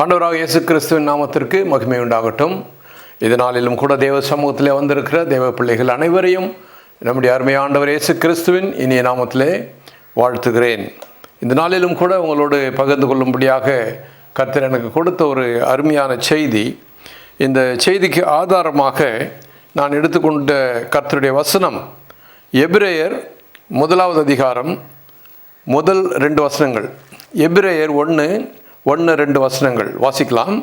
ஆண்டவராக இயேசு கிறிஸ்துவின் நாமத்திற்கு மகிமை உண்டாகட்டும். இதனாலும் கூட தேவ சமூகத்திலே வந்திருக்கிற தேவ பிள்ளைகள் அனைவரையும் நம்முடைய அருமை ஆண்டவர் இயேசு கிறிஸ்துவின் இனிய நாமத்திலே வாழ்த்துகிறேன். இந்த நாளிலும் கூட உங்களோடு பகிர்ந்து கொள்ளும்படியாக கர்த்தர் எனக்கு கொடுத்த ஒரு அருமையான செய்தி. இந்த செய்திக்கு ஆதாரமாக நான் எடுத்துக்கொண்ட கர்த்தருடைய வசனம் எபிரேயர் 1வது அதிகாரம் முதல் 2 வசனங்கள். எபிரேயர் 1:2 வசனங்கள் வாசிக்கலாம்.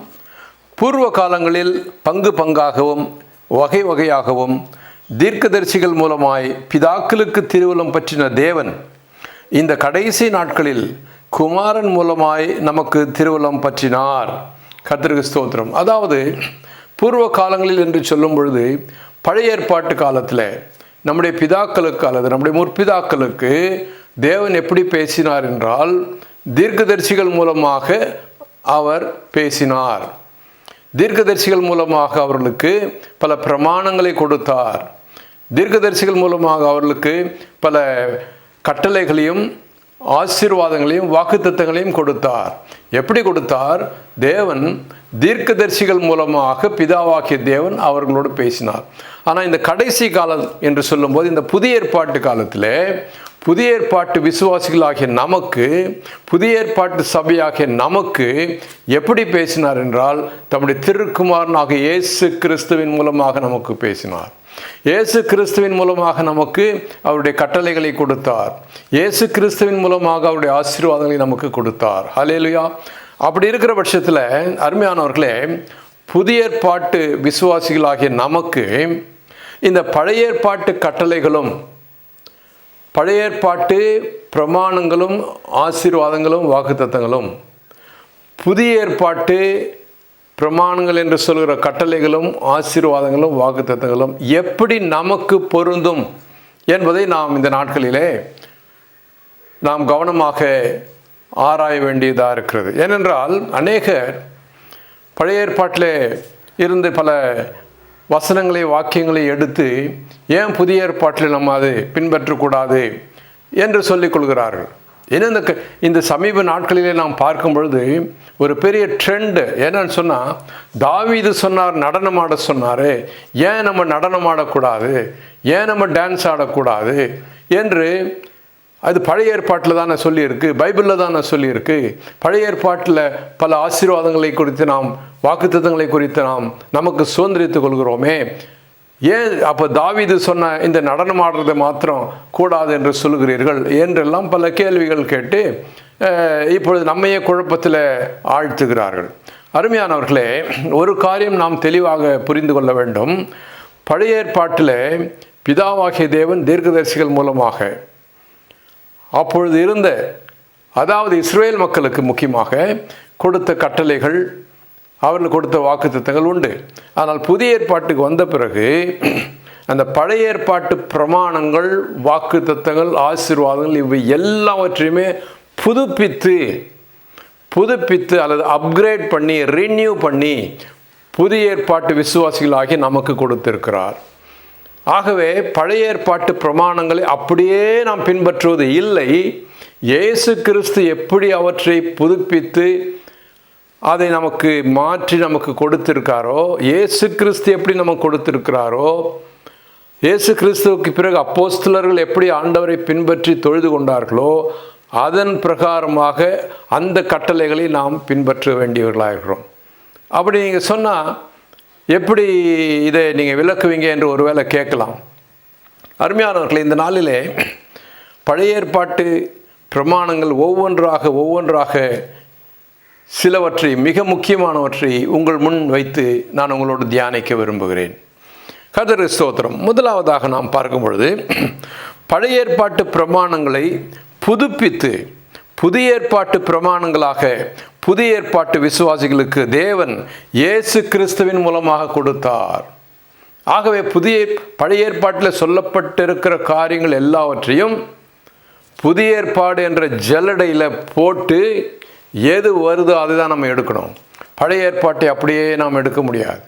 பூர்வ காலங்களில் பங்கு பங்காகவும் வகை வகையாகவும் தீர்க்கதரிசிகள் மூலமாய் பிதாக்களுக்கு திருவுளம் பற்றின தேவன் இந்த கடைசி நாட்களில் குமாரன் மூலமாய் நமக்கு திருவுளம் பற்றினார். கர்த்தருக்கு ஸ்தோத்திரம். அதாவது பூர்வ காலங்களில் என்று சொல்லும் பொழுது பழைய ஏற்பாட்டு காலத்தில் நம்முடைய பிதாக்களுக்கு அல்லது நம்முடைய முற்பிதாக்களுக்கு தேவன் எப்படி பேசினார் என்றால் தீர்க்கதரிசிகள் மூலமாக அவர் பேசினார். தீர்க்கதரிசிகள் மூலமாக அவர்களுக்கு பல பிரமாணங்களை கொடுத்தார். தீர்க்கதரிசிகள் மூலமாக அவர்களுக்கு பல கட்டளைகளையும் ஆசீர்வாதங்களையும் வாக்குத்தத்தங்களையும் கொடுத்தார். எப்படி கொடுத்தார்? தேவன் தீர்க்கதரிசிகள் மூலமாக பிதாவாகிய தேவன் அவர்களோடு பேசினார். ஆனால் இந்த கடைசி காலம் என்று சொல்லும்போது இந்த புதிய ஏற்பாட்டு காலத்தில் புதிய ஏற்பாட்டு விசுவாசிகளாகிய நமக்கு, புதிய ஏற்பாட்டு சபையாகிய நமக்கு எப்படி பேசினார் என்றால் தம்முடைய திருக்குமாரனாகிய இயேசு கிறிஸ்துவின் மூலமாக நமக்கு பேசினார். இயேசு கிறிஸ்துவின் மூலமாக நமக்கு அவருடைய கட்டளைகளை கொடுத்தார். இயேசு கிறிஸ்துவின் மூலமாக அவருடைய ஆசீர்வாதங்களை நமக்கு கொடுத்தார். ஹல்லேலூயா. அப்படி இருக்கிற பட்சத்தில் அருமையானவர்களே, புதிய ஏற்பாட்டு விசுவாசிகளாகிய நமக்கு இந்த பழைய ஏற்பாட்டு கட்டளைகளும் பழைய ஏற்பாட்டு பிரமாணங்களும் ஆசீர்வாதங்களும் வாக்குத்தத்தங்களும் புதிய ஏற்பாட்டு பிரமாணங்கள் என்று சொல்கிற கட்டளைகளும் ஆசீர்வாதங்களும் வாக்குத்தத்தங்களும் எப்படி நமக்கு பொருந்தும் என்பதை நாம் இந்த நாட்களிலே நாம் கவனமாக ஆராய வேண்டியதாக இருக்கிறது. ஏனென்றால் அநேகர் பழைய ஏற்பாட்டில் இருந்து பல வசனங்களை வாக்கியங்களை எடுத்து ஏன் புதிய ஏற்பாட்டில் நம்ம அதை பின்பற்றக்கூடாது என்று சொல்லிக் கொள்கிறார்கள். ஏன்னா இந்த சமீப நாட்களிலே நாம் பார்க்கும் பொழுது ஒரு பெரிய ட்ரெண்டு என்னன்னு சொன்னால், தாவீது சொன்னார் நடனம் ஆட சொன்னார், ஏன் நம்ம நடனம் ஆடக்கூடாது, ஏன் நம்ம டான்ஸ் ஆடக்கூடாது என்று. அது பழைய ஏற்பாட்டில் தானே சொல்லியிருக்கு, பைபிளில் தானே சொல்லியிருக்கு. பழைய ஏற்பாட்டில் பல ஆசீர்வாதங்களை குறித்து நாம், வாக்குத்தத்தங்களை குறித்து நாம் நமக்கு சுதந்திரித்துக் கொள்கிறோமே, ஏன் அப்போ தாவீது சொன்ன இந்த நடனம் ஆடுறதை மாத்திரம் கூடாது என்று சொல்லுகிறீர்கள் என்றெல்லாம் பல கேள்விகள் கேட்டு இப்பொழுது நம்மையே குழப்பத்தில் ஆழ்த்துகிறார்கள். அருமையானவர்களே, ஒரு காரியம் நாம் தெளிவாக புரிந்து கொள்ள வேண்டும். பழைய ஏற்பாட்டில் பிதாவாகிய தேவன் தீர்க்கதரிசிகள் மூலமாக அப்பொழுது இருந்த, அதாவது இஸ்ரவேல் மக்களுக்கு முக்கியமாக கொடுத்த கட்டளைகள், அவர்கள் கொடுத்த வாக்குத்தத்தங்கள் உண்டு. ஆனால் புதிய ஏற்பாட்டுக்கு வந்த பிறகு அந்த பழைய ஏற்பாட்டு பிரமாணங்கள், வாக்குத்தத்தங்கள், ஆசீர்வாதங்கள் இவை எல்லாவற்றையுமே புதுப்பித்து அல்லது அப்கிரேட் பண்ணி, ரினியூ பண்ணி புதிய ஏற்பாட்டு விசுவாசிகளாகி நமக்கு கொடுத்திருக்கிறார். ஆகவே பழைய ஏற்பாட்டு பிரமாணங்களை அப்படியே நாம் பின்பற்றுவது இல்லை. இயேசு கிறிஸ்து எப்படி அவற்றை புதுப்பித்து அதை நமக்கு மாற்றி நமக்கு கொடுத்திருக்காரோ, இயேசு கிறிஸ்து எப்படி நமக்கு கொடுத்திருக்கிறாரோ, இயேசு கிறிஸ்துவுக்கு பிறகு அப்போஸ்தலர்கள் எப்படி ஆண்டவரை பின்பற்றி தொழுது கொண்டார்களோ அதன் பிரகாரமாக அந்த கட்டளைகளை நாம் பின்பற்ற வேண்டியவர்களாக இருக்கிறோம். அப்படி நீங்கள் சொன்னால் எப்படி இதை நீங்கள் விளக்குவீங்க என்று ஒருவேளை கேட்கலாம். அருமையானவர்களே, இந்த நாளிலே பழைய ஏற்பாட்டு பிரமாணங்கள் ஒவ்வொன்றாக சிலவற்றை, மிக முக்கியமானவற்றை உங்கள் முன் வைத்து நான் உங்களோடு தியானிக்க விரும்புகிறேன். கர்த்தருக்கு ஸ்தோத்திரம். முதலாவதாக நாம் பார்க்கும் பொழுது பழைய ஏற்பாட்டு பிரமாணங்களை புதுப்பித்து புதிய ஏற்பாட்டு பிரமாணங்களாக புதிய ஏற்பாட்டு விசுவாசிகளுக்கு தேவன் இயேசு கிறிஸ்துவின் மூலமாக கொடுத்தார். ஆகவே பழைய ஏற்பாட்டில் சொல்லப்பட்டிருக்கிற காரியங்கள் எல்லாவற்றையும் புதிய ஏற்பாடு என்ற ஜல்லடையில் போட்டு எது வருதோ அதுதான் நம்ம எடுக்கணும். பழைய ஏற்பாட்டை அப்படியே நாம் எடுக்க முடியாது.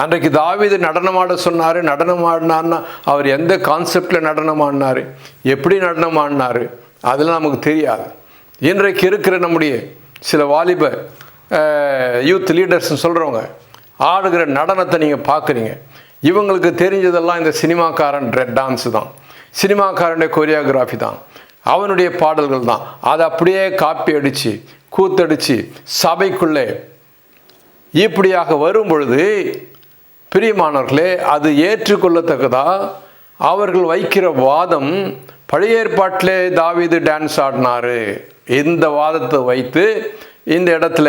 அன்றைக்கு தாவீது நடனமாட சொன்னார். நடனம் ஆடினார்னா அவர் எந்த கான்செப்டில் நடனம் ஆடினார், எப்படி நடனம் ஆடினார், அதெல்லாம் நமக்கு தெரியாது. இன்றைக்கு இருக்கிற நம்முடைய சில வாலிப யூத் லீடர்ஸ்னு சொல்கிறவங்க ஆடுகிற நடனத்தை நீங்கள் பார்க்குறீங்க. இவங்களுக்கு தெரிஞ்சதெல்லாம் இந்த சினிமாக்காரன் டான்ஸு தான், சினிமாக்காரனுடைய கொரியோகிராஃபி தான், அவனுடைய பாடல்கள் தான். அதை அப்படியே காப்பி அடித்து கூத்தடித்து சபைக்குள்ளே இப்படியாக வரும் பொழுது பிரியமானவர்களே, அது ஏற்றுக்கொள்ளத்தக்கதா? அவர்கள் வைக்கிற வாதம், பழைய ஏற்பாட்டிலே தாவீது டான்ஸ் ஆடினாரு, இந்த வாதத்தை வைத்து இந்த இடத்துல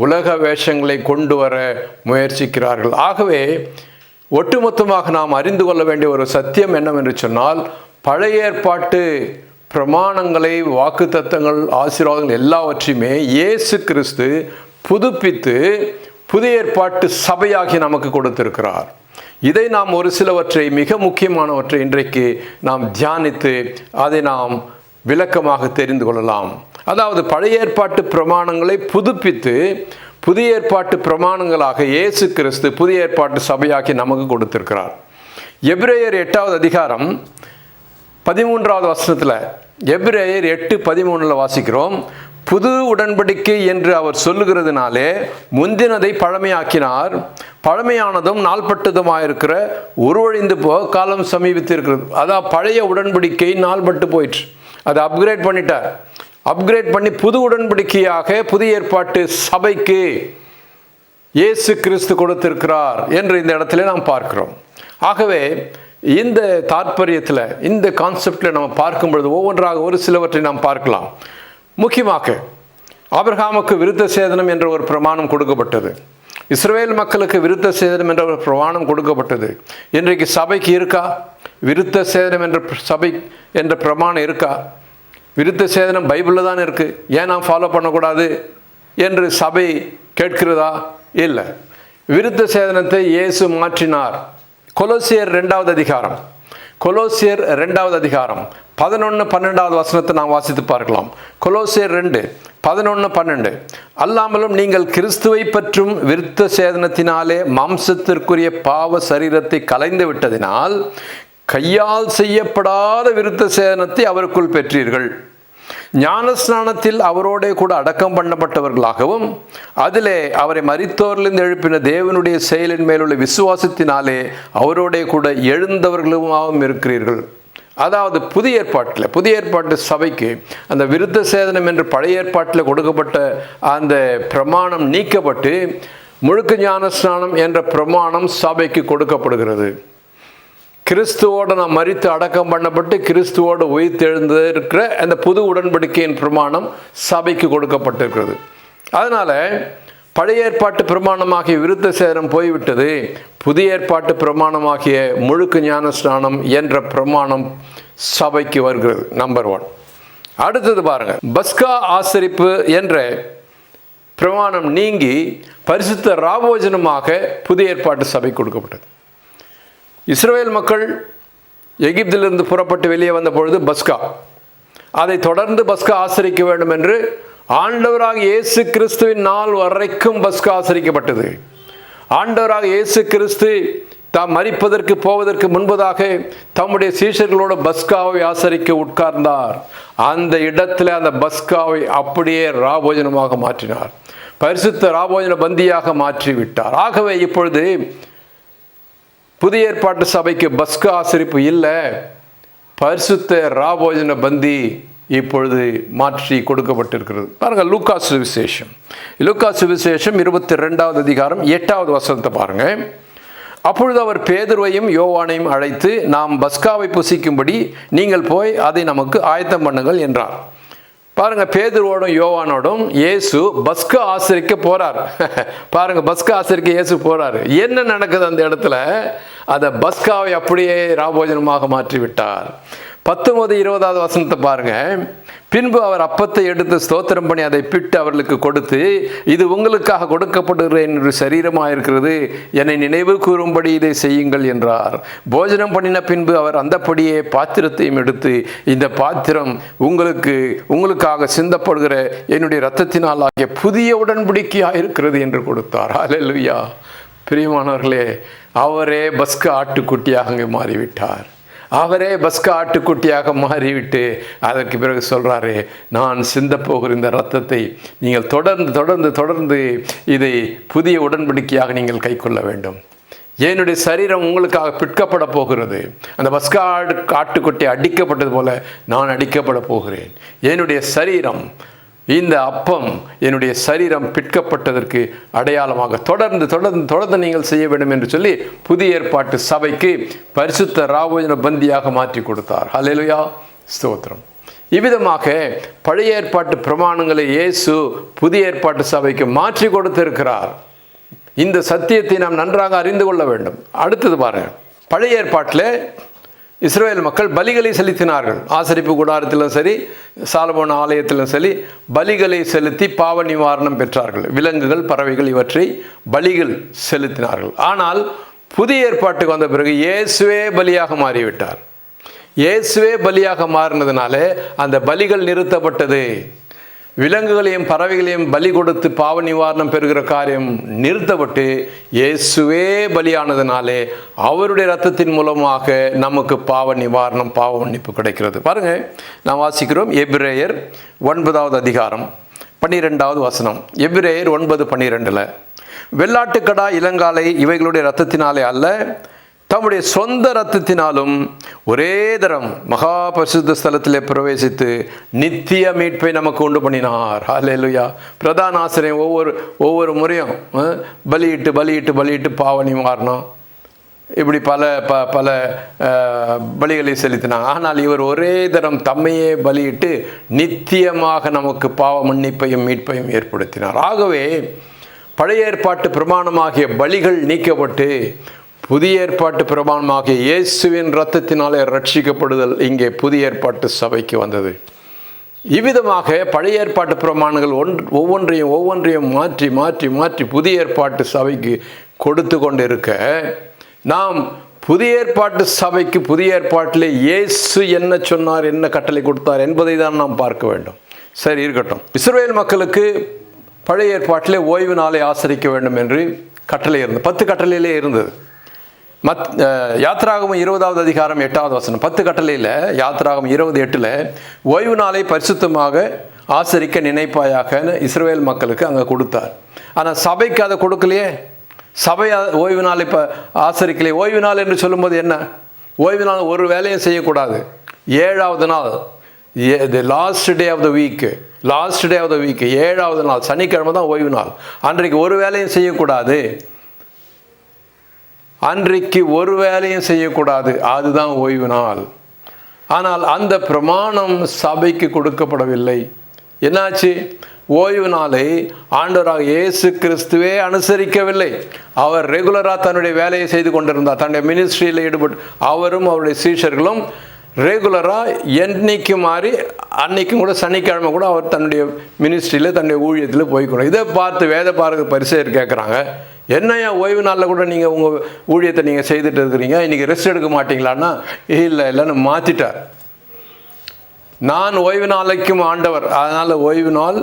உலக வேஷங்களை கொண்டு வர முயற்சிக்கிறார்கள். ஆகவே ஒட்டுமொத்தமாக நாம் அறிந்து கொள்ள வேண்டிய ஒரு சத்தியம் என்னவென்று சொன்னால், பழைய ஏற்பாட்டு பிரமாணங்களை, வாக்குத்தத்தங்கள், ஆசீர்வாதங்கள் எல்லாவற்றையுமே இயேசு கிறிஸ்து புதுப்பித்து புதிய ஏற்பாட்டு சபையாகி நமக்கு கொடுத்திருக்கிறார். இதை நாம் ஒரு சிலவற்றை, மிக முக்கியமானவற்றை இன்றைக்கு நாம் தியானித்து அதை நாம் விளக்கமாக தெரிந்து கொள்ளலாம். அதாவது பழைய ஏற்பாட்டு பிரமாணங்களை புதுப்பித்து புதிய ஏற்பாட்டு பிரமாணங்களாக இயேசு கிறிஸ்து புதிய ஏற்பாட்டு சபையாக்கி நமக்கு கொடுத்திருக்கிறார். எபிரேயர் 8வது அதிகாரம் 13வது வசனத்தில், எபிரேயர் 8:13 வாசிக்கிறோம். புது உடன்படிக்கை என்று அவர் சொல்லுகிறதுனாலே முந்தினதை பழமையாக்கினார், பழமையானதும் நாள்பட்டதுமாயிருக்கிற உருவழிந்து போக காலம் சமீபித்து இருக்கிறது. அதான் பழைய உடன்படிக்கை நாள்பட்டு போயிற்று, அதை அப்கிரேட் பண்ணிட்டார். அப்கிரேட் பண்ணி புது உடன்படிக்கையாக புதிய ஏற்பாட்டு சபைக்கு இயேசு கிறிஸ்து கொடுத்திருக்கிறார் என்று இந்த இடத்துல நாம் பார்க்கிறோம். ஆகவே இந்த தாற்பயத்தில், இந்த கான்செப்டில் நம்ம பார்க்கும் பொழுது ஒவ்வொன்றாக ஒரு சிலவற்றை நாம் பார்க்கலாம். முக்கியமாக ஆபிரகாமுக்கு விருத்த சேதனம் என்ற ஒரு பிரமாணம் கொடுக்கப்பட்டது. இஸ்ரவேல் மக்களுக்கு விருத்த சேதனம் என்ற ஒரு பிரமாணம் கொடுக்கப்பட்டது. இன்றைக்கு சபைக்கு இருக்கா விருத்த சேதனம் என்ற சபை என்ற பிரமாணம் இருக்கா? விருத்த சேதனம் பைபிளில் தான் இருக்குது, ஏன் நாம் ஃபாலோ பண்ணக்கூடாது என்று சபை கேட்கிறதா? இல்லை. விருத்த சேதனத்தை இயேசு மாற்றினார். கொலோசியர் 2வது அதிகாரம், கொலோசியர் 2வது அதிகாரம் 11-12 வசனத்தை நாம் வாசித்து பார்க்கலாம். கொலோசியர் 2:11-12. அல்லாமலும் நீங்கள் கிறிஸ்துவை பற்றும் விருத்த சேதனத்தினாலே மாம்சத்திற்குரிய பாவ சரீரத்தை கலைந்து விட்டதினால் கையால் செய்யப்படாத விருத்த சேதனத்தை அவருக்குள் பெற்றீர்கள். ஞானஸ்நானத்தில் அவரோட கூட அடக்கம் பண்ணப்பட்டவர்களாகவும் அதிலே அவரை மரித்தோரிலிருந்து எழுப்பின தேவனுடைய செயலின் மேலுள்ள விசுவாசத்தினாலே அவரோட கூட எழுந்தவர்களுமாகவும் இருக்கிறீர்கள். அதாவது புதிய ஏற்பாட்டு சபைக்கு அந்த விருத்த சேதனம் என்று பழைய ஏற்பாட்டில் கொடுக்கப்பட்ட அந்த பிரமாணம் நீக்கப்பட்டு முழுக்க ஞானஸ்நானம் என்ற பிரமாணம் சபைக்கு கொடுக்கப்படுகிறது. கிறிஸ்துவோடு நாம் மரித்து அடக்கம் பண்ணப்பட்டு கிறிஸ்துவோடு உயிர்த்தெழுந்து இருக்கிற அந்த புது உடன்படிக்கையின் பிரமாணம் சபைக்கு கொடுக்கப்பட்டிருக்கிறது. அதனால் பழைய ஏற்பாட்டு பிரமாணமாகிய விருத்த சேதனம் போய்விட்டது, புதிய ஏற்பாட்டு பிரமாணமாகிய முழுக்க ஞானஸ்நானம் என்ற பிரமாணம் சபைக்கு வருகிறது. நம்பர் 1. அடுத்தது பாருங்க, பஸ்கா ஆசரிப்பு என்ற பிரமாணம் நீங்கி பரிசுத்த ராபோஜனமாக புதிய ஏற்பாட்டு சபை கொடுக்கப்பட்டது. இஸ்ரவேல் மக்கள் எகிப்திலிருந்து புறப்பட்டு வெளியே வந்த பொழுது பஸ்கா, அதை தொடர்ந்து பஸ்கா ஆசரிக்க வேண்டும் என்று ஆண்டவராக இயேசு கிறிஸ்துவின் நாள் வரைக்கும் பஸ்கா ஆசரிக்கப்பட்டது. ஆண்டவராக இயேசு கிறிஸ்து தாம் மரிப்பதற்கு போவதற்கு முன்பதாக தம்முடைய சீஷர்களோடு பஸ்காவை ஆசரிக்க உட்கார்ந்தார். அந்த இடத்துல அந்த பஸ்காவை அப்படியே ராபோஜனமாக மாற்றினார், பரிசுத்த ராபோஜன பந்தியாக மாற்றிவிட்டார். ஆகவே இப்பொழுது புதிய ஏற்பாட்டு சபைக்கு பஸ்கா ஆசரிப்பு இல்லை, பரிசுத்த ராபோஜன பந்தி இப்பொழுது மாற்றி கொடுக்கப்பட்டிருக்கிறது. பாருங்கள், லூக்கா சுவிசேஷம் 22வது அதிகாரம் 8வது வசனத்தை பாருங்க. அப்பொழுது அவர் பேதுருவையும் யோவானையும் அழைத்து, நாம் பஸ்காவை புசிக்கும்படி நீங்கள் போய் அதை நமக்கு ஆயத்தம் பண்ணுங்கள் என்றார். பாருங்க, பேதுருவோடும் யோவானோடும் இயேசு பஸ்கா ஆசரிக்க போறார். பாருங்க, பஸ்கா ஆசரிக்க இயேசு போறாரு. என்ன நடக்குது அந்த இடத்துல? அந்த பஸ்காவை அப்படியே ராபோஜனமாக மாற்றி விட்டார். 19-20வது வசனத்தை பாருங்க. பின்பு அவர் அப்பத்தை எடுத்து ஸ்தோத்திரம் பண்ணி அதை பிட்டு அவர்களுக்கு கொடுத்து, இது உங்களுக்காக கொடுக்கப்படுகிற என்னுடைய சரீரமாக இருக்கிறது, என்னை நினைவு கூறும்படி இதை செய்யுங்கள் என்றார். போஜனம் பண்ணின பின்பு அவர் அந்தப்படியே பாத்திரத்தையும் எடுத்து, இந்த பாத்திரம் உங்களுக்காக சிந்தப்படுகிற என்னுடைய இரத்தத்தினால் ஆகிய புதிய உடன்படிக்கையாக இருக்கிறது என்று கொடுத்தார். அல்லேலூயா. பிரியமானவர்களே, அவரே பஸ்கா ஆட்டுக்குட்டியாக அங்கே மாறிவிட்டார். அவரே பஸ்கா ஆட்டுக்குட்டியாக மாறிவிட்டு அதற்கு பிறகு சொல்கிறாரு, நான் சிந்த போகிற இந்த இரத்தத்தை நீங்கள் தொடர்ந்து தொடர்ந்து தொடர்ந்து இதை புதிய உடன்படிக்கையாக நீங்கள் கைக்கொள்ள வேண்டும். என்னுடைய சரீரம் உங்களுக்காக பிற்கப்பட போகிறது. அந்த பஸ்கா ஆட்டுக்குட்டி அடிக்கப்பட்டது போல நான் அடிக்கப்பட போகிறேன். என்னுடைய சரீரம், இந்த அப்பம் என்னுடைய சரீரம் பிற்கப்பட்டதற்கு அடையாளமாக தொடர்ந்து தொடர்ந்து தொடர்ந்து நீங்கள் செய்ய வேண்டும் என்று சொல்லி புதிய ஏற்பாட்டு சபைக்கு பரிசுத்த ராபோஜன பந்தியாக மாற்றி கொடுத்தார். ஹல்லேலூயா, ஸ்தோத்திரம். இவ்விதமாக பழைய ஏற்பாட்டு பிரமாணங்களை இயேசு புதிய ஏற்பாட்டு சபைக்கு மாற்றி கொடுத்திருக்கிறார். இந்த சத்தியத்தை நாம் நன்றாக அறிந்து கொள்ள வேண்டும். அடுத்தது பாருங்க, பழைய ஏற்பாட்டில் இஸ்ரவேல் மக்கள் பலிகளை செலுத்தினார்கள். ஆசரிப்பு கூடாரத்திலும் சரி, சாலமோன் ஆலயத்திலும் சரி, பலிகளை செலுத்தி பாவ நிவாரணம் பெற்றார்கள். விலங்குகள், பறவைகள் இவற்றை பலிகள் செலுத்தினார்கள். ஆனால் புதிய ஏற்பாட்டுக்கு வந்த பிறகு இயேசுவே பலியாக மாறிவிட்டார். இயேசுவே பலியாக மாறினதுனால அந்த பலிகள் நிறுத்தப்பட்டது. விலங்குகளையும் பறவைகளையும் பலி கொடுத்து பாவ நிவாரணம் பெறுகிற காரியம் நிறுத்தப்பட்டு இயேசுவே பலியானதுனாலே அவருடைய இரத்தத்தின் மூலமாக நமக்கு பாவ நிவாரணம், பாவ மன்னிப்பு கிடைக்கிறது. பாருங்க, நாம் வாசிக்கிறோம் எபிரேயர் 9வது அதிகாரம் 12வது வசனம். எபிரேயர் 9:12, வெள்ளாட்டுக்கடா, இளங்காலை இவைகளுடைய இரத்தத்தினாலே அல்ல, தம்முடைய சொந்த இரத்தத்தினாலும் ஒரே தரம் மகா பரிசுத்த ஸ்தலத்திலே பிரவேசித்து நித்திய மீட்பை நமக்கு உண்டு பண்ணினார். ஹல்லேலூயா. பிரதான ஆசிரியர் ஒவ்வொரு முறையும் பலியிட்டு பாவ நிவாரணம் இப்படி பல பலிகளை செலுத்தினாங்க. ஆனால் இவர் ஒரே தரம் தம்மையே பலியிட்டு நித்தியமாக நமக்கு பாவ மன்னிப்பையும் மீட்பையும் ஏற்படுத்தினார். ஆகவே பழைய ஏற்பாட்டு பிரமாணமாகிய பலிகள் நீக்கப்பட்டு புதிய ஏற்பாட்டு பிரமாணமாகிய இயேசுவின் இரத்தத்தினாலே ரட்சிக்கப்படுதல் இங்கே புதிய ஏற்பாட்டு சபைக்கு வந்தது. இவ்விதமாக பழைய ஏற்பாட்டு பிரமாணங்கள் ஒவ்வொன்றையும் மாற்றி மாற்றி மாற்றி புதிய ஏற்பாட்டு சபைக்கு கொடுத்து கொண்டிருக்க, நாம் புதிய ஏற்பாட்டு சபைக்கு புதிய ஏற்பாட்டிலே இயேசு என்ன சொன்னார், என்ன கட்டளை கொடுத்தார் என்பதை தான் நாம் பார்க்க வேண்டும். சரி, இருக்கட்டும். இஸ்ரவேல் மக்களுக்கு பழைய ஏற்பாட்டிலே ஓய்வு நாளை ஆசரிக்க வேண்டும் என்று கட்டளை இருந்தது. 10 கட்டளையிலே இருந்தது. யாத்ராகமம் 20வது அதிகாரம் 8வது வசனம். 10 கட்டளையில் யாத்ராகமம் 20:8 ஓய்வு நாளை பரிசுத்தமாக ஆசரிக்க நினைப்பாயாக இஸ்ரவேல் மக்களுக்கு அங்கே கொடுத்தார். ஆனால் சபைக்கு அதை கொடுக்கலையே. சபை ஓய்வு நாளை ஆசரிக்கலையே. ஓய்வு நாள் என்று சொல்லும்போது என்ன? ஓய்வு நாள் ஒரு வேலையும் செய்யக்கூடாது. 7வது நாள், last day of the week 7வது நாள் சனிக்கிழமை தான் ஓய்வு நாள். அன்றைக்கு ஒரு வேலையும் செய்யக்கூடாது. அதுதான் ஓய்வு நாள். ஆனால் அந்த பிரமாணம் சபைக்கு கொடுக்கப்படவில்லை. என்னாச்சு? ஓய்வு நாளை ஆண்டவராக இயேசு கிறிஸ்துவே அனுசரிக்கவில்லை. அவர் ரெகுலராக தன்னுடைய வேலையை செய்து கொண்டிருந்தார். தன்னுடைய மினிஸ்ட்ரியில் ஈடுபட்டு அவரும் அவருடைய சீஷர்களும் ரெகுலராக என்னைக்கு மாறி அன்னைக்கும் கூட சனிக்கிழமை கூட அவர் தன்னுடைய மினிஸ்ட்ரியில் தன்னுடைய ஊழியத்தில் போய்க்கணும். இதை பார்த்து வேத பாரக பரிசேயர் கேட்குறாங்க, என்னையா ஓய்வு நாளில் கூட நீங்கள் உங்கள் ஊழியத்தை நீங்கள் செய்துட்டு இருக்கிறீங்க, இன்றைக்கி ரெஸ்ட் எடுக்க மாட்டிங்களான்னா, இல்லைன்னு மாற்றிட்டார். நான் ஓய்வு நாளைக்கும் ஆண்டவர், அதனால் ஓய்வு நாள்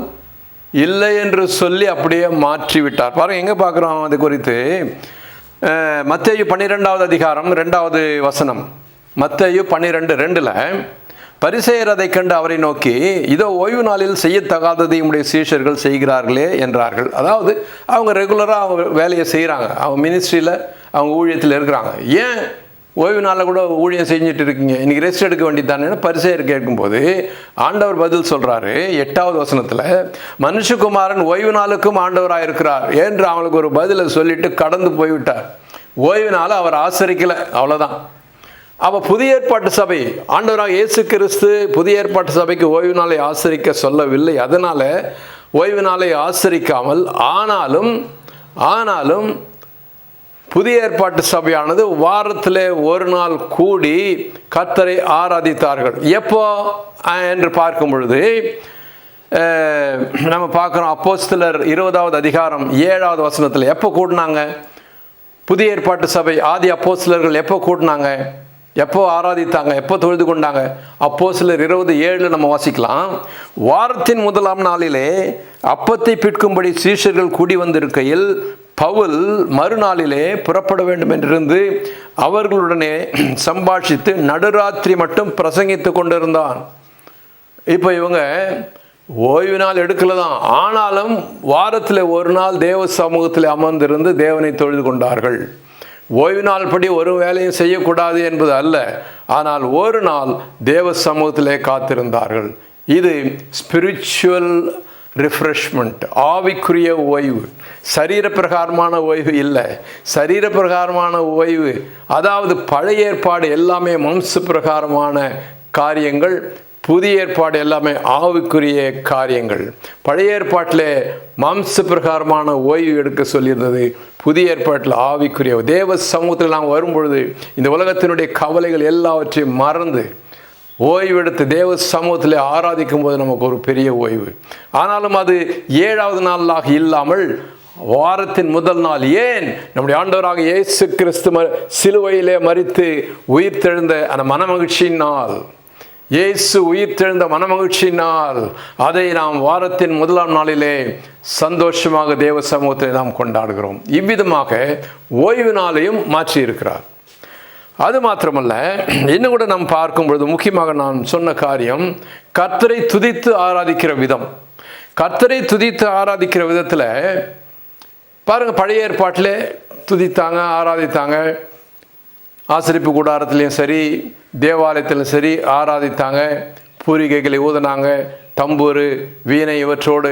இல்லை என்று சொல்லி அப்படியே மாற்றி விட்டார். பாருங்கள், எங்கே பார்க்குறோம் அது குறித்து? மத்தேயு 12வது அதிகாரம் 2வது வசனம். மத்தேயு 12:2 பரிசேயர் அதை கண்டு அவரை நோக்கி, இதோ ஓய்வு நாளில் செய்யத்தகாததை உம்முடைய சீஷர்கள் செய்கிறார்களே என்றார்கள். அதாவது அவங்க ரெகுலராக அவங்க வேலையை செய்கிறாங்க, அவங்க மினிஸ்ட்ரியில் அவங்க ஊழியத்தில் இருக்கிறாங்க. ஏன் ஓய்வு நாளில் கூட ஊழியம் செஞ்சுட்டு இருக்கீங்க, இன்றைக்கி ரெஸ்ட் எடுக்க வேண்டியதானேன்னு பரிசேயர் கேட்கும்போது ஆண்டவர் பதில் சொல்கிறாரு 8வது வசனத்தில், மனுஷகுமாரன் ஓய்வு நாளுக்கும் ஆண்டவராக இருக்கிறார் என்று அவங்களுக்கு ஒரு பதிலை சொல்லிட்டு கடந்து போய்விட்டார். ஓய்வு நாளை அவர் ஆசரிக்கலை, அவ்வளோதான். அப்போ புதிய ஏற்பாட்டு சபை, ஆண்டவராக இயேசு கிறிஸ்து புதிய ஏற்பாட்டு சபைக்கு ஓய்வு நாளை ஆசரிக்க சொல்லவில்லை. அதனால் ஓய்வு நாளை ஆசரிக்காமல் ஆனாலும் புதிய ஏற்பாட்டு சபையானது வாரத்தில் ஒரு நாள் கூடி கர்த்தரை ஆராதித்தார்கள். எப்போ என்று பார்க்கும் பொழுது நம்ம பார்க்குறோம், அப்போஸ்தலர் 20வது அதிகாரம் 7வது வசனத்தில் எப்போ கூட்டினாங்க? புதிய ஏற்பாட்டு சபை ஆதி அப்போஸ்தலர்கள் எப்போ கூட்டினாங்க, எப்போ ஆராதித்தாங்க, எப்போ தொழுது கொண்டாங்க? அப்போஸ்தலர் 20:7 நம்ம வாசிக்கலாம். வாரத்தின் முதலாம் நாளிலே அப்பத்தை பிற்கும்படி சீஷர்கள் கூடி வந்திருக்கையில் பவுல் மறுநாளிலே புறப்பட வேண்டும் என்றிருந்து அவர்களுடனே சம்பாஷித்து நடுராத்திரி மட்டும் பிரசங்கித்து கொண்டிருந்தான். இப்போ இவங்க ஓய்வு நாள் எடுக்கல தான், ஆனாலும் வாரத்தில் ஒரு நாள் தேவ சமூகத்தில் அமர்ந்திருந்து தேவனை தொழுது கொண்டார்கள். ஓய்வு நாள் படி ஒரு வேலையும் செய்யக்கூடாது என்பது அல்ல, ஆனால் ஒரு நாள் தேவ சமூகத்திலே காத்திருந்தார்கள். இது ஸ்பிரிச்சுவல் ரிஃப்ரெஷ்மெண்ட், ஆவிக்குரிய ஓய்வு, சரீர பிரகாரமான ஓய்வு இல்லை. சரீர பிரகாரமான ஓய்வு அதாவது பழைய ஏற்பாடு எல்லாமே மாம்ச பிரகாரமான காரியங்கள், புதிய ஏற்பாடு எல்லாமே ஆவிக்குரிய காரியங்கள். பழைய ஏற்பாட்டில் மாம்ச பிரகாரமான ஓய்வு எடுக்க சொல்லியிருந்தது, புதிய ஏற்பாட்டில் ஆவிக்குரிய. தேவ சமூகத்தில் நாம் வரும்பொழுது இந்த உலகத்தினுடைய கவலைகள் எல்லாவற்றையும் மறந்து ஓய்வெடுத்து தேவ சமூகத்தில் ஆராதிக்கும் போது நமக்கு ஒரு பெரிய ஓய்வு. ஆனாலும் அது 7வது நாளாக இல்லாமல் வாரத்தின் முதல் நாள். ஏன்? நம்முடைய ஆண்டவராக இயேசு கிறிஸ்து சிலுவையிலே மரித்து உயிர்த்தெழுந்த அந்த மனமகிழ்ச்சியின் நாள், இயேசு உயிர்த்தெழுந்த மனமகிழ்ச்சியினால் அதை நாம் வாரத்தின் முதலாம் நாளிலே சந்தோஷமாக தேவ சமூகத்தை நாம் கொண்டாடுகிறோம். இவ்விதமாக ஓய்வு நாளையும் மாற்றி இருக்கிறார். அது மாத்திரமல்ல, இன்னும் கூட நாம் பார்க்கும் பொழுது முக்கியமாக நான் சொன்ன காரியம் கர்த்தரை துதித்து ஆராதிக்கிற விதம். கர்த்தரை துதித்து ஆராதிக்கிற விதத்தில் பாருங்கள், பழைய ஏற்பாட்டிலே துதித்தாங்க, ஆராதித்தாங்க. ஆசரிப்பு கூடாரத்திலையும் சரி, தேவாலயத்திலும் சரி ஆராதித்தாங்க. பூரிகைகளை ஊதினாங்க, தம்பூரு வீணை இவற்றோடு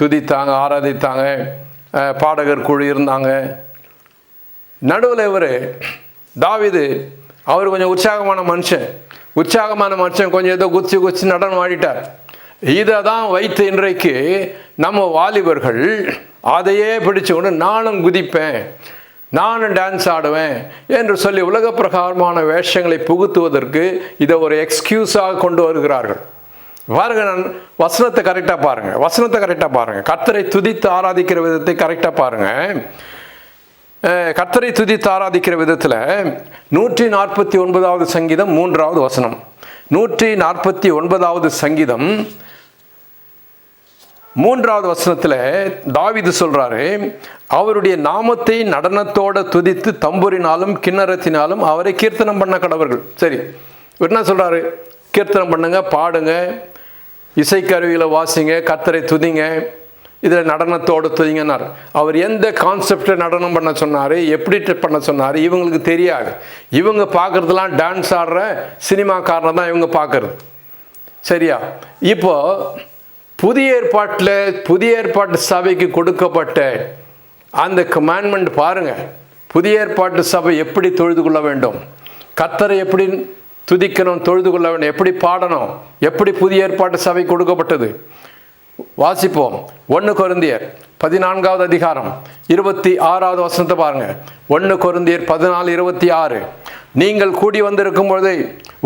துதித்தாங்க, ஆராதித்தாங்க. பாடகர் குழு இருந்தாங்க. நடுவில் இவர் தாவீது, அவர் கொஞ்சம் உற்சாகமான மனுஷன், கொஞ்சம் ஏதோ குச்சி நடனம் ஆடிட்டார். இதை தான் வைத்து இன்றைக்கு நம்ம வாலிபர்கள் அதையே பிடிச்சு கொண்டு நானும் குதிப்பேன், நானும் டான்ஸ் ஆடுவேன் என்று சொல்லி உலக பிரகாரமான வேஷங்களை புகுத்துவதற்கு இதை ஒரு எக்ஸ்கியூஸாக கொண்டு வருகிறார்கள். பாருங்க, நான் வசனத்தை கரெக்டாக பாருங்கள். கர்த்தரை துதித்து ஆராதிக்கிற விதத்தை கரெக்டாக பாருங்கள். கர்த்தரை துதித்து ஆராதிக்கிற விதத்தில் 149வது சங்கீதம் 3வது வசனம். 149வது சங்கீதம் 3வது வசனத்தில் தாவீது சொல்றாரு, அவருடைய நாமத்தை நடனத்தோடு துதித்து தம்புரினாலும் கிண்ணறத்தினாலும் அவரை கீர்த்தனம் பண்ண கடவர்கள். சரி, என்ன சொல்றாரு? கீர்த்தனம் பண்ணுங்க, பாடுங்க, இசைக்கருவிகளை வாசிங்க, கர்த்தரை துதிங்க, இதில் நடனத்தோடு துதிங்கன்னார். அவர் எந்த கான்செப்டை நடனம் பண்ண சொன்னார், எப்படி பண்ண சொன்னார் இவங்களுக்கு தெரியாது. இவங்க பார்க்குறதுலாம் டான்ஸ் ஆடுற சினிமாக்காரனை தான் இவங்க பார்க்குறது. சரியா? இப்போ புதிய ஏற்பாட்டு சபைக்கு கொடுக்கப்பட்ட அந்த கமாண்ட்மெண்ட் பாருங்கள். புதிய ஏற்பாட்டு சபை எப்படி தொழுது கொள்ள வேண்டும், கர்த்தரை எப்படி துதிக்கணும், தொழுது கொள்ள வேண்டும், எப்படி பாடணும், எப்படி புதிய ஏற்பாட்டு சபை கொடுக்கப்பட்டது வாசிப்போம். 1 கொரிந்தியர் 14வது அதிகாரம் 26வது வசனத்தை பாருங்க. 1 கொரிந்தியர் 14:26. நீங்கள் கூடி வந்திருக்கும் பொழுது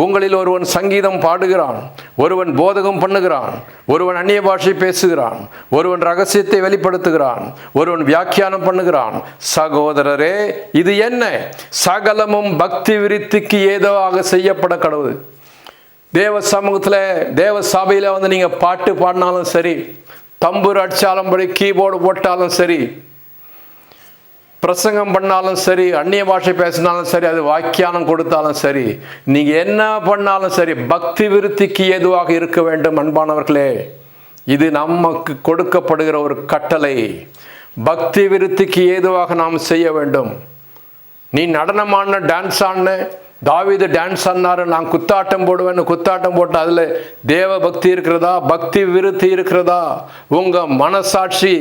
உங்களில் ஒருவன் சங்கீதம் பாடுகிறான், ஒருவன் போதகம் பண்ணுகிறான், ஒருவன் அந்நிய பாஷை பேசுகிறான், ஒருவன் ரகசியத்தை வெளிப்படுத்துகிறான், ஒருவன் வியாக்கியானம் பண்ணுகிறான். சகோதரரே, இது என்ன? சகலமும் பக்தி விருத்திக்கு ஏதுவாக செய்யப்பட கடவுள். தேவ சமூகத்தில் தேவ சபையில் வந்து நீங்கள் பாட்டு பாடினாலும் சரி, தம்பூர் அடித்தாலும் சரி, கீபோர்டு போட்டாலும் சரி, பிரசங்கம் பண்ணாலும் சரி, அந்நிய பாஷை பேசினாலும் சரி, அது வாக்கியானம் கொடுத்தாலும் சரி, நீங்கள் என்ன பண்ணாலும் சரி, பக்தி விருத்திக்கு ஏதுவாக இருக்க வேண்டும். அன்பானவர்களே, இது நமக்கு கொடுக்கப்படுகிற ஒரு கட்டளை. பக்தி விருத்திக்கு ஏதுவாக நாம் செய்ய வேண்டும். நீ நடனமான டான்ஸ் ஆன தாவீது டான்ஸ் ஆனாரு, நான் குத்தாட்டம் போடுவேன்னு குத்தாட்டம் போட்டு அதில் தேவ பக்தி இருக்கிறதா, பக்தி விருத்தி இருக்கிறதா? உங்கள் மனசாட்சி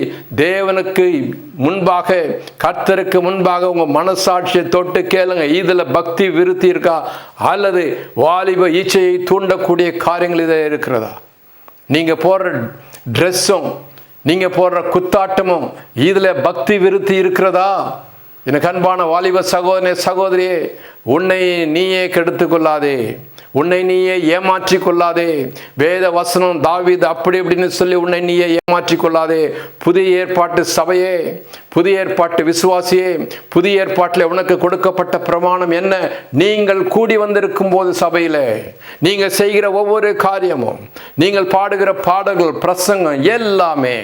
தேவனுக்கு முன்பாக, கர்த்தருக்கு முன்பாக உங்கள் மனசாட்சியை தொட்டு கேளுங்க, இதில் பக்தி விருத்தி இருக்கா, அல்லது வாலிப ஈச்சையை தூண்டக்கூடிய காரியங்கள் இதில் இருக்கிறதா? நீங்கள் போடுற ட்ரெஸ்ஸும் நீங்கள் போடுற குத்தாட்டமும் இதில் பக்தி விருத்தி இருக்கிறதா? எனக்கு அன்பான வாலிப சகோதரனே, சகோதரியே, உன்னை நீயே கெடுத்து கொள்ளாதே, உன்னை நீயே ஏமாற்றி கொள்ளாதே. வேத வசனம் தாவீது அப்படி இப்படின்னு சொல்லி உன்னை நீயே ஏமாற்றி கொள்ளாதே. புதிய ஏற்பாட்டு சபையே, புதிய ஏற்பாட்டு விசுவாசியே, புதிய ஏற்பாட்டில் உனக்கு கொடுக்கப்பட்ட பிரமாணம் என்ன? நீங்கள் கூடி வந்திருக்கும் போது சபையில் நீங்கள் செய்கிற ஒவ்வொரு காரியமும், நீங்கள் பாடுகிற பாடல்கள், பிரசங்கம் எல்லாமே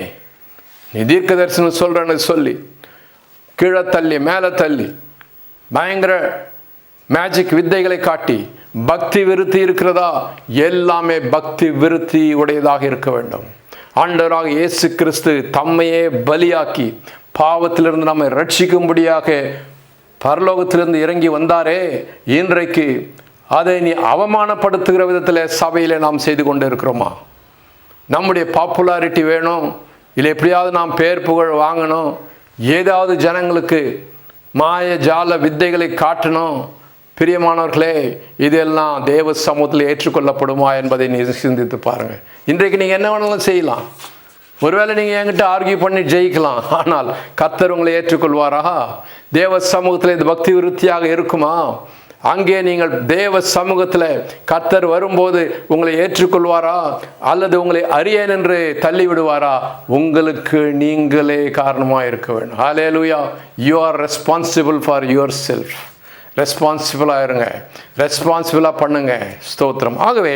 நீ தீர்க்க தரிசனம் சொல்றேன்னு சொல்லி கீழே தள்ளி மேலே தள்ளி பயங்கர மேஜிக் வித்தைகளை காட்டி பக்தி விருத்தி இருக்கிறதா? எல்லாமே பக்தி விருத்தி உடையதாக இருக்க வேண்டும். ஆண்டவராக இயேசு கிறிஸ்து தம்மையே பலியாக்கி பாவத்திலிருந்து நம்மை ரட்சிக்கும்படியாக பரலோகத்திலிருந்து இறங்கி வந்தாரே, இன்றைக்கு அதை நீ அவமானப்படுத்துகிற விதத்தில் சபையில் நாம் செய்து கொண்டு இருக்கிறோமா? நம்முடைய பாப்புலாரிட்டி வேணும், இல்லை எப்படியாவது நாம் பேர் புகழ் வாங்கணும், ஏதாவது ஜனங்களுக்கு மாய ஜால வித்தைகளை காட்டணும். பிரியமானவர்களே, இதெல்லாம் தேவ சமூகத்தில் ஏற்றுக்கொள்ளப்படுமா என்பதை நீங்கள் சிந்தித்து பாருங்கள். இன்றைக்கு நீங்கள் என்ன வேணாலும் செய்யலாம். ஒருவேளை நீங்கள் என்கிட்ட ஆர்கியூ பண்ணி ஜெயிக்கலாம், ஆனால் கர்த்தர் உங்களை ஏற்றுக்கொள்வாரா? தேவ சமூகத்தில் இது பக்தி விருத்தியாக இருக்குமா? அங்கே நீங்கள் தேவ சமூகத்தில் கர்த்தர் வரும்போது உங்களை ஏற்றுக்கொள்வாரா, அல்லது உங்களை அறியேன் என்று தள்ளி விடுவாரா? உங்களுக்கு நீங்களே காரணமாக இருக்க வேண்டும். Hallelujah. You are responsible for your செல்ஃப். ரெஸ்பான்சிபிளாக இருங்க, ரெஸ்பான்சிபிளாக பண்ணுங்க. ஸ்தோத்திரம். ஆகவே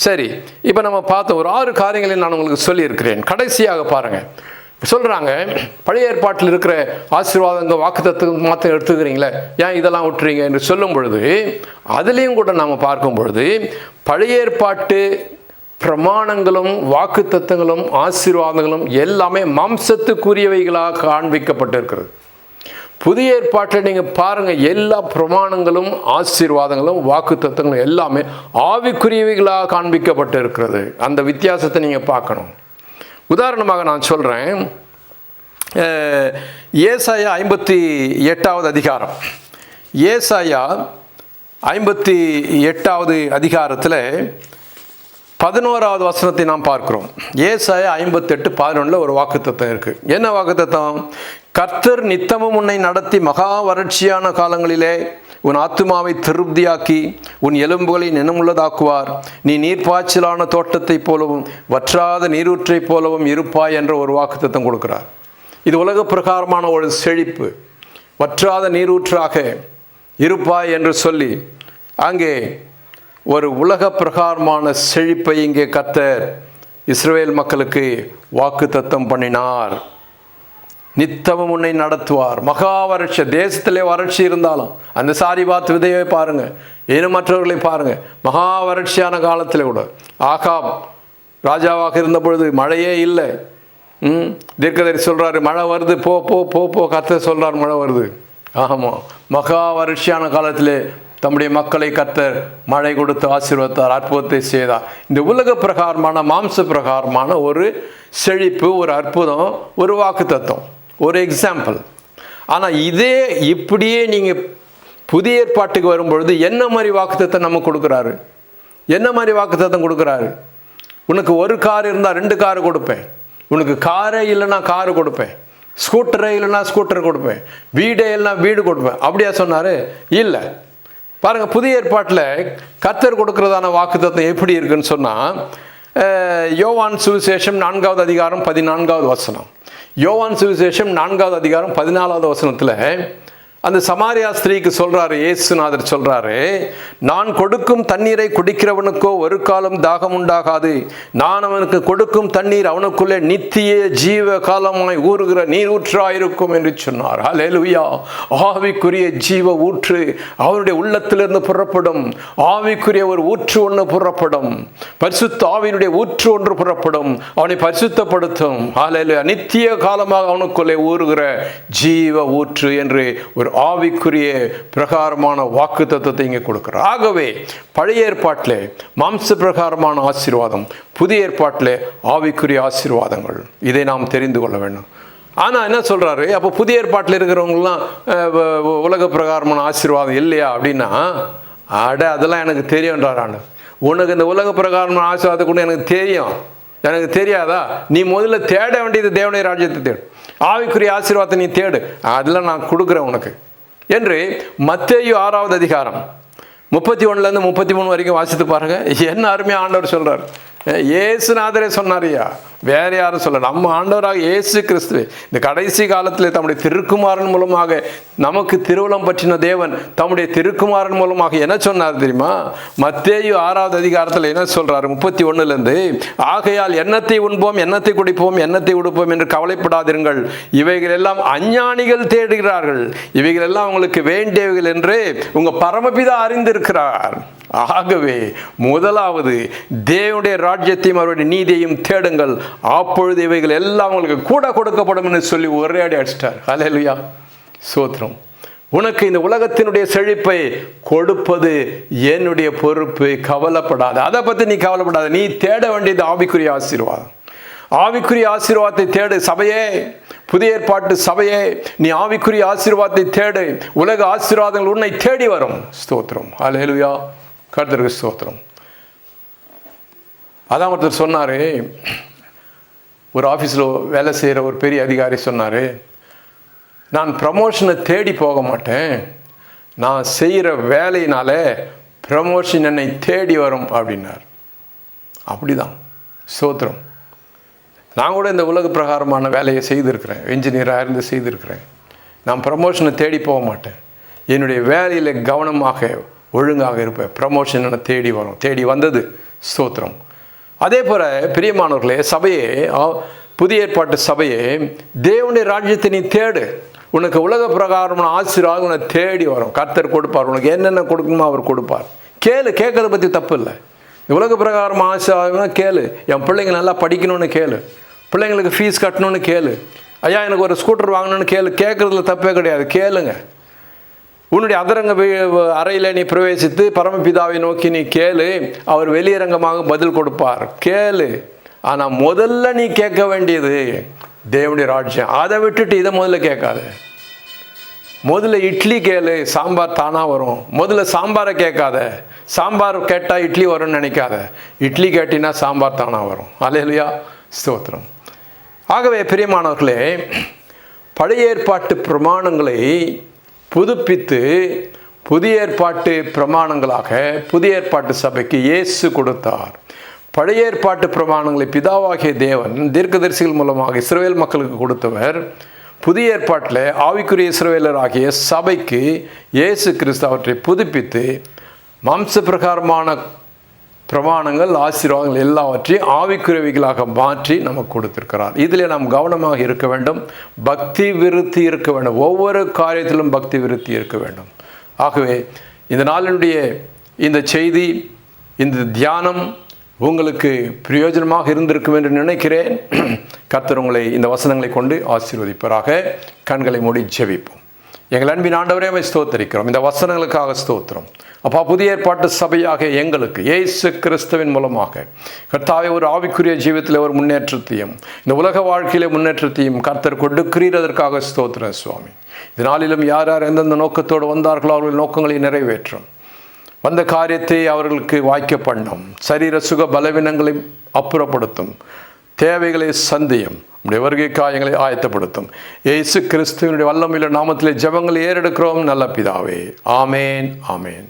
சரி, இப்போ நம்ம பார்த்த ஒரு 6 காரியங்களை நான் உங்களுக்கு சொல்லியிருக்கிறேன். கடைசியாக பாருங்கள், சொல்கிறாங்க பழைய ஏற்பாட்டில் இருக்கிற ஆசீர்வாதங்கள் வாக்குத்தத்தங்கள் மாத்திரம் எடுத்துக்கிறீங்களே, ஏன் இதெல்லாம் விட்டுறீங்க என்று சொல்லும் பொழுது, அதுலேயும் கூட நாம் பார்க்கும் பொழுது பழைய ஏற்பாட்டு பிரமாணங்களும் வாக்குத்தத்தங்களும் ஆசீர்வாதங்களும் எல்லாமே மாம்சத்துக்குரியவைகளாக காண்பிக்கப்பட்டிருக்கிறது. புதிய ஏற்பாட்டில் நீங்கள் பாருங்கள், எல்லா பிரமாணங்களும் ஆசீர்வாதங்களும் வாக்குத்தத்தங்களும் எல்லாமே ஆவிக்குரியவைகளாக காண்பிக்கப்பட்டு இருக்கிறது. அந்த வித்தியாசத்தை நீங்கள் பார்க்கணும். உதாரணமாக நான் சொல்கிறேன், ஏசாயா 58வது அதிகாரம். ஏசாயா 58வது அதிகாரத்தில் 11வது வசனத்தை நாம் பார்க்கிறோம். ஏசாயா 58:11 ஒரு வாக்குத்தத்தம் இருக்குது. என்ன வாக்குத்தத்தம்? கர்த்தர் நித்தமும் உன்னை நடத்தி மகா வறட்சியான காலங்களிலே உன் ஆத்துமாவை திருப்தியாக்கி உன் எலும்புகளை நினமுள்ளதாக்குவார். நீ நீர்ப்பாய்ச்சலான தோட்டத்தைப் போலவும் வற்றாத நீரூற்றைப் போலவும் இருப்பாய் என்ற ஒரு வாக்குத்தத்தம் கொடுக்கிறார். இது உலக பிரகாரமான ஒரு செழிப்பு. வற்றாத நீரூற்றாக இருப்பாய் என்று சொல்லி அங்கே ஒரு உலக பிரகாரமான செழிப்பை இங்கே கர்த்தர் இஸ்ரவேல் மக்களுக்கு வாக்குத்தத்தம் பண்ணினார். நித்தமும் உன்னை நடத்துவார். மகா வறட்சி, தேசத்திலே வறட்சி இருந்தாலும் அந்த சாரிபாத் விதையை பாருங்கள், ஏனும் மற்றவர்களை பாருங்கள். மகா வறட்சியான காலத்தில் கூட ஆகாப் ராஜாவாக இருந்த பொழுது மழையே இல்லை. தீர்க்கதரிசி சொல்கிறாரு மழை வருது, போ போ போ போ கர்த்தர் சொல்கிறார் மழை வருது. ஆமாம், மகா வறட்சியான காலத்திலே தம்முடைய மக்களை கர்த்தர் மழை கொடுத்து ஆசீர்வதித்தார், அற்புதத்தை செய்தார். இந்த உலக பிரகாரமான மாம்ச பிரகாரமான ஒரு செழிப்பு, ஒரு அற்புதம், ஒரு வாக்குத்தத்தம், ஒரு எக்ஸாம்பிள். ஆனால் இதே இப்படியே நீங்கள் புதிய ஏற்பாட்டுக்கு வரும்பொழுது என்ன மாதிரி வாக்குத்தத்தம் நம்ம கொடுக்குறாரு? என்ன மாதிரி வாக்குத்தத்தம் கொடுக்குறாரு? உனக்கு ஒரு கார் இருந்தால் 2 காரு கொடுப்பேன், உனக்கு காரே இல்லைன்னா காரு கொடுப்பேன், ஸ்கூட்டரே இல்லைன்னா ஸ்கூட்டர் கொடுப்பேன், வீடே இல்லைன்னா வீடு கொடுப்பேன். அப்படியா சொன்னார்? இல்லை. பாருங்கள், புதிய ஏற்பாட்டில் கர்த்தர் கொடுக்கிறதான வாக்குத்தத்தம் எப்படி இருக்குன்னு சொன்னால், யோவான் சுவிசேஷம் 4வது அதிகாரம் 14வது வசனம். யோவான் சுவிசேஷம் 4வது அதிகாரம் 14வது வசனத்தில் அந்த சமாரியா ஸ்திரீக்கு சொல்கிறாரு, இயேசுநாதர் சொல்கிறாரு, நான் கொடுக்கும் தண்ணீரை குடிக்கிறவனுக்கோ ஒரு காலம் தாகம் உண்டாகாது, நான் அவனுக்கு கொடுக்கும் தண்ணீர் அவனுக்குள்ளே நித்திய ஜீவ காலமாய் ஊறுகிற நீர் ஊற்றாயிருக்கும் என்று சொன்னார். ஹல்லேலூயா. ஆவிக்குரிய ஜீவ ஊற்று அவனுடைய உள்ளத்திலிருந்து புறப்படும். ஆவிக்குரிய ஒரு ஊற்று ஒன்று புறப்படும், பரிசுத்த ஆவியினுடைய ஊற்று ஒன்று புறப்படும், அவனை பரிசுத்தப்படுத்தும். ஹல்லேலூயா. நித்திய காலமாக அவனுக்குள்ளே ஊறுகிற ஜீவ ஊற்று என்று ஒரு ஆவிக்குரிய பிரகாரமான வாக்கு தத்துவத்தை இங்கே கொடுக்கிறார். ஆகவே பழைய ஏற்பாட்டிலே மாம்ச பிரகாரமான ஆசீர்வாதம், புதிய ஏற்பாட்டிலே ஆவிக்குரிய ஆசீர்வாதங்கள். இதை நாம் தெரிந்து கொள்ள வேண்டும். ஆனால் என்ன சொல்கிறாரு, அப்போ புதிய ஏற்பாட்டில் இருக்கிறவங்களாம் உலக பிரகாரமான ஆசீர்வாதம் இல்லையா அப்படின்னா, அதெல்லாம் எனக்கு தெரியும்ன்றாரான். உனக்கு இந்த உலக பிரகாரமான ஆசீர்வாதத்தை கூட எனக்கு தெரியும், எனக்கு தெரியாதா? நீ முதல்ல தேட வேண்டியது தேவனுடைய ராஜ்யத்தை தேடு, ஆவிக்குரிய ஆசீர்வாதத்தை நீ தேடு, அதெல்லாம் நான் கொடுக்குறேன் உனக்கு என்று மத்தேயு 6வது அதிகாரம் 31லேருந்து 33 வரைக்கும் வாசித்து பாருங்கள். என்ன அருமையாக ஆண்டவர் சொல்கிறார். இயேசுநாதரே சொன்னாரியா, வேற யாரும் சொல்ல, நம்ம ஆண்டவராக இயேசு கிறிஸ்துவே இந்த கடைசி காலத்தில் தம்முடைய திருக்குமாரன் மூலமாக நமக்கு திருவுளம் பற்றின தேவன் தம்முடைய திருக்குமாரன் மூலமாக என்ன சொன்னார் தெரியுமா? மத்தேயு 6வது அதிகாரத்தில் என்ன சொல்றாரு? 31 ஆகையால் எண்ணத்தை உண்போம், எண்ணத்தை குடிப்போம், எண்ணத்தை உடுப்போம் என்று கவலைப்படாதிருங்கள், இவைகள் எல்லாம் அஞ்ஞானிகள் தேடுகிறார்கள், இவைகள் எல்லாம் உங்களுக்கு வேண்டியவைகள் என்று உங்க பரமபிதா அறிந்திருக்கிறார். ஆகவே முதலாவது தேவனுடைய ராஜ்யத்தையும் அவருடைய நீதியையும் தேடுங்கள், அப்பொழுது இவைகள் எல்லாம் உங்களுக்கு கூட கொடுக்கப்படும் என்று சொல்லி ஒரே அடி அடிச்சிட்டார். ஹல்லேலூயா, ஸ்தோத்திரம். உனக்கு இந்த உலகத்தினுடைய செழிப்பை கொடுப்பது என்னுடைய பொறுப்பு, கவலைப்படாத. அதை பற்றி நீ கவலைப்படாத. நீ தேட வேண்டியது ஆவிக்குரிய ஆசீர்வாதம். ஆவிக்குரிய ஆசீர்வாதத்தை தேடு. சபையே, புதிய ஏற்பாட்டு சபையே, நீ ஆவிக்குரிய ஆசீர்வாதத்தை தேடு. உலக ஆசீர்வாதங்கள் உன்னை தேடி வரும். ஸ்தோத்திரம், ஹல்லேலூயா, கர்த்தருக்கு ஸ்தோத்திரம். அதான் ஒருத்தர் சொன்னார், ஒரு ஆஃபீஸில் வேலை செய்கிற ஒரு பெரிய அதிகாரி சொன்னார், நான் ப்ரமோஷனை தேடி போக மாட்டேன், நான் செய்கிற வேலையினால ப்ரமோஷன் என்னை தேடி வரும் அப்படின்னார். அப்படிதான், ஸ்தோத்திரம். நான் கூட இந்த உலக பிரகாரமான வேலையை செய்திருக்கிறேன், என்ஜினியராக இருந்து செய்திருக்கிறேன். நான் ப்ரமோஷனை தேடி போக மாட்டேன், என்னுடைய வேலையில் கவனமாக ஒழுங்காக இருப்பேன், ப்ரமோஷன் என்னை தேடி வரும். தேடி வந்தது, ஸ்தோத்திரம். அதே போல் பிரியமானவர்களே, சபையே, புதிய ஏற்பாட்டு சபையே, தேவனுடைய ராஜ்யத்தை நீ தேடு. உனக்கு உலக பிரகாரமான ஆசீர்வாதம் உன்னை தேடி வரும். கர்த்தர் கொடுப்பார். உனக்கு என்னென்ன கொடுக்கணுமோ அவர் கொடுப்பார். கேளு, கேட்கறத பற்றி தப்பு இல்லை. உலக பிரகாரம் ஆசீர்வாதம்னா கேளு. என் பிள்ளைங்க நல்லா படிக்கணும்னு கேளு, பிள்ளைங்களுக்கு ஃபீஸ் கட்டணும்னு கேளு, ஐயா எனக்கு ஒரு ஸ்கூட்டர் வாங்கணும்னு கேளு. கேட்குறதுல தப்பே கிடையாது, கேளுங்க. உன்னுடைய அதரங்க அறையில் நீ பிரவேசித்து பரமபிதாவை நோக்கி நீ கேளு, அவர் வெளியரங்கமாக பதில் கொடுப்பார். கேளு. ஆனால் முதல்ல நீ கேட்க வேண்டியது தேவனுடைய ராஜ்யம். அதை விட்டுட்டு இதை முதல்ல கேட்காது. முதல்ல இட்லி கேளு, சாம்பார் தானாக வரும். முதல்ல சாம்பாரை கேட்காத. சாம்பார் கேட்டால் இட்லி வரும்னு நினைக்காத. இட்லி கேட்டினா சாம்பார் தானாக வரும். ஹல்லேலூயா, ஸ்தோத்திரம். ஆகவே பிரியமானவர்களே, பழைய ஏற்பாட்டு பிரமாணங்களை புதுப்பித்து புதிய ஏற்பாட்டு பிரமாணங்களாக புதிய ஏற்பாட்டு சபைக்கு இயேசு கொடுத்தார். பழைய ஏற்பாட்டு பிரமாணங்களை பிதாவாகிய தேவன் தீர்க்கதரிசிகள் மூலமாக இஸ்ரவேல் மக்களுக்கு கொடுத்தவர். புதிய ஏற்பாட்டில் ஆவிக்குரிய இஸ்ரவேலர் ஆகிய சபைக்கு இயேசு கிறிஸ்து அவற்றை புதுப்பித்து மாம்ச பிரகாரமான பிரமாணங்கள், ஆசீர்வாதங்கள் எல்லாவற்றையும் ஆவிக்குரியவைகளாக மாற்றி நமக்கு கொடுத்திருக்கிறார். இதில் நாம் கவனமாக இருக்க வேண்டும். பக்தி விருத்தி இருக்க வேண்டும். ஒவ்வொரு காரியத்திலும் பக்தி விருத்தி இருக்க வேண்டும். ஆகவே இந்த நாளினுடைய இந்த செய்தி, இந்த தியானம் உங்களுக்கு பிரயோஜனமாக இருந்திருக்கும் என்று நினைக்கிறேன். கர்த்தர் உங்களை இந்த வசனங்களை கொண்டு ஆசீர்வதிப்பராக. கண்களை மூடி ஜெபிப்போம். எங்கள் அன்பின் ஆண்டவரே, ஸ்தோத்தரிக்கிறோம். இந்த வசனங்களுக்காக ஸ்தோத்திரம். அப்பா, புதிய ஏற்பாட்டு சபையாக எங்களுக்கு இயேசு கிறிஸ்துவின் மூலமாக கர்த்தாவே ஒரு ஆவிக்குரிய ஜீவிதத்தில் ஒரு முன்னேற்றத்தையும் இந்த உலக வாழ்க்கையில முன்னேற்றத்தையும் கர்த்தர் கொடுக்கிறீர். அதற்காக ஸ்தோத்திரம் சுவாமி. இதனாலும் யார் யார் எந்தெந்த நோக்கத்தோடு வந்தார்களோ அவர்கள் நோக்கங்களை நிறைவேற்றும். வந்த காரியத்தை அவர்களுக்கு வாய்க்க பண்ணும். சரீர சுக பலவீனங்களை அப்புறப்படுத்தும். தேவைகளை சந்தியும். நம்முடைய வருகை காயங்களை ஆயத்தப்படுத்தும். இயேசு கிறிஸ்துவினுடைய வல்லமையுள்ள நாமத்திலே ஜெபங்களை ஏறெடுக்கிறோம் நல்ல பிதாவே. ஆமேன், ஆமேன்.